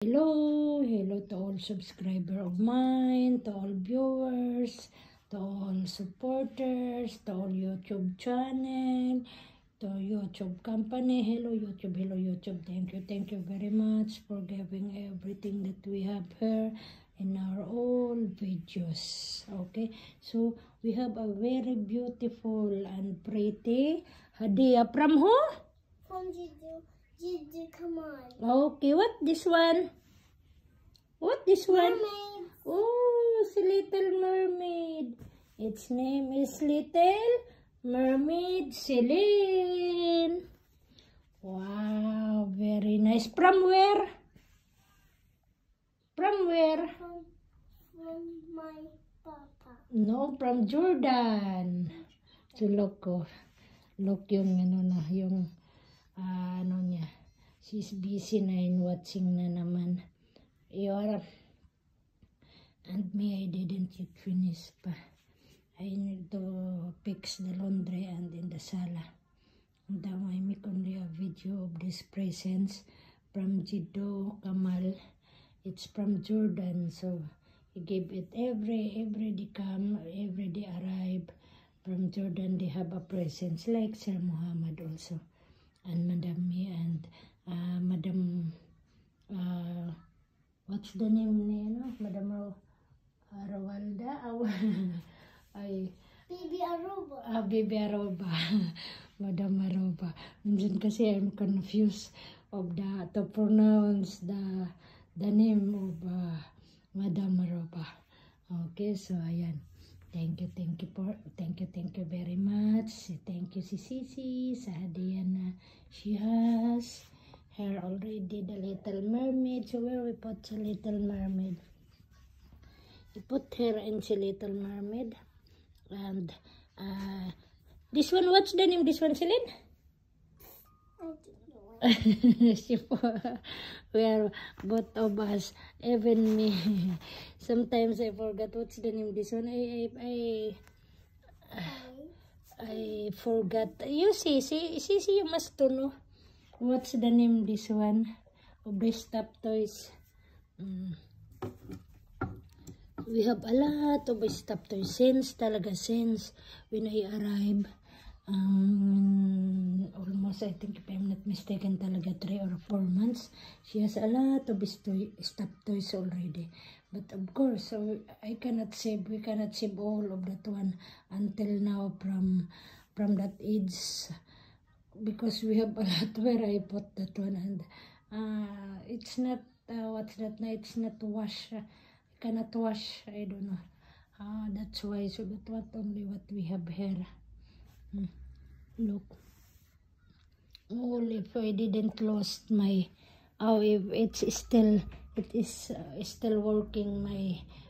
Hello to all subscriber of mine, to all viewers, to all supporters, to all YouTube channel, to YouTube company. Hello YouTube. Thank you very much for giving everything that we have here in our old videos. Okay, so we have a very beautiful and pretty hadiah from who? From Gigi, come on. Okay, what this one? What this one? Mermaid. Oh, it's a Little Mermaid. Its name is Little Mermaid Celine. Wow, very nice. From where? From where? From my papa. No, from Jordan. So look yung ano niya. She's busy na in watching na naman. And me, I didn't yet finish pa. I need to fix the laundry and in the sala. And now I make only a video of these presents from Jido Kamal. It's from Jordan, so he gave it every day come, every day arrive from Jordan. They have a presents like Sir Muhammad also, and Madam Me and Madam what's the name niya, no? Madam Rawalda? Ay, Baby Aruba. Baby Aruba. Madam Aruba. Minsan kasi I'm confused of to pronounce the name of Madam Aruba. Okay, so ayan. Thank you very much. Thank you si Sisi sa hadiah na she has. Here already the Little Mermaid. So where we put the Little Mermaid? We put her in the Little Mermaid. And this one, what's the name? This one, Celine? I don't know. We are both of us, even me. Sometimes I forgot what's the name. This one, I forgot. You see, you must to know. What's the name this one of the stuffed toys? We have a lot of stuffed toys since when I arrive. Almost, I think if I'm not mistaken, talaga 3 or 4 months. She has a lot of stuffed toys already. But of course, so we cannot save all of that one until now from that age. Because we have a lot where I put that one, and it's not it's not wash. Cannot wash. I don't know. That's why. So that what only what we have here. Look. Oh, if I didn't lost my. Oh, if it is still working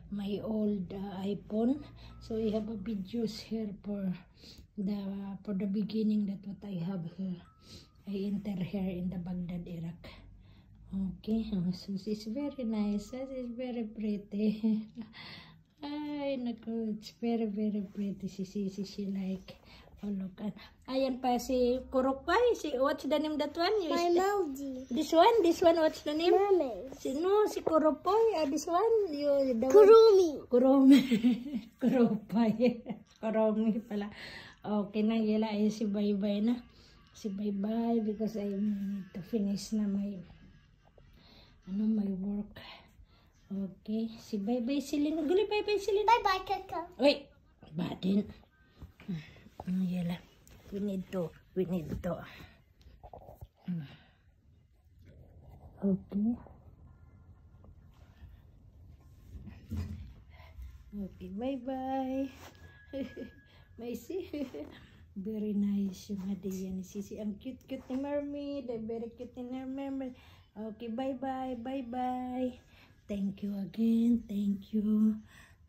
my old iPhone. So I have a videos here for the beginning. That what I have here. I enter here in the Baghdad, Iraq. Okay, so it's very nice. It's very pretty. Ay, naku, it's very pretty. She like. Oh, look. Ayan pa si Kurokpay. What's the name that one? My Melody. This one, what's the name? Mermaid. Si Kurokpay. This one, Kurumi. Kurokpay. Kurumi pala. Okay na, yala ay si Bye-Bye na. Si Bye-Bye because I need to finish na my work. Okay, si Bye-Bye Celine. Gali Bye-Bye Celine. Bye-bye, Kaka. Wait, badin. Yala. We need to. Okay. Okay, bye-bye. May see. Very nice yung hadiah ni Sisi. Ang cute ni Mermaid. Very cute ni Mermaid. Okay, bye-bye. Thank you again. Thank you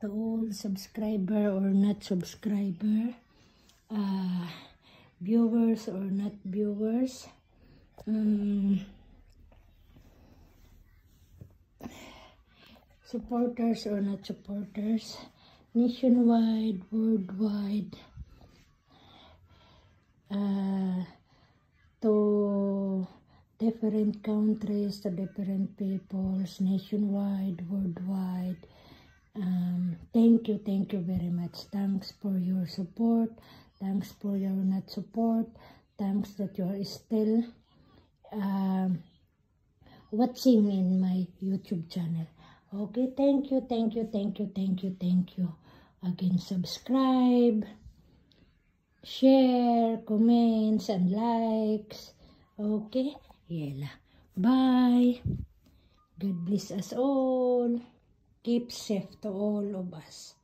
to all subscriber or not subscriber. Viewers or not viewers. Supporters or not supporters. Nationwide, worldwide. To different countries, to different peoples, nationwide, worldwide. Thank you very much. Thanks for your support. Thanks for your not support. Thanks that you are still watching in my YouTube channel. Okay, thank you. Again, subscribe, share, comments, and likes. Okay, yela. Bye. God bless us all. Keep safe to all of us.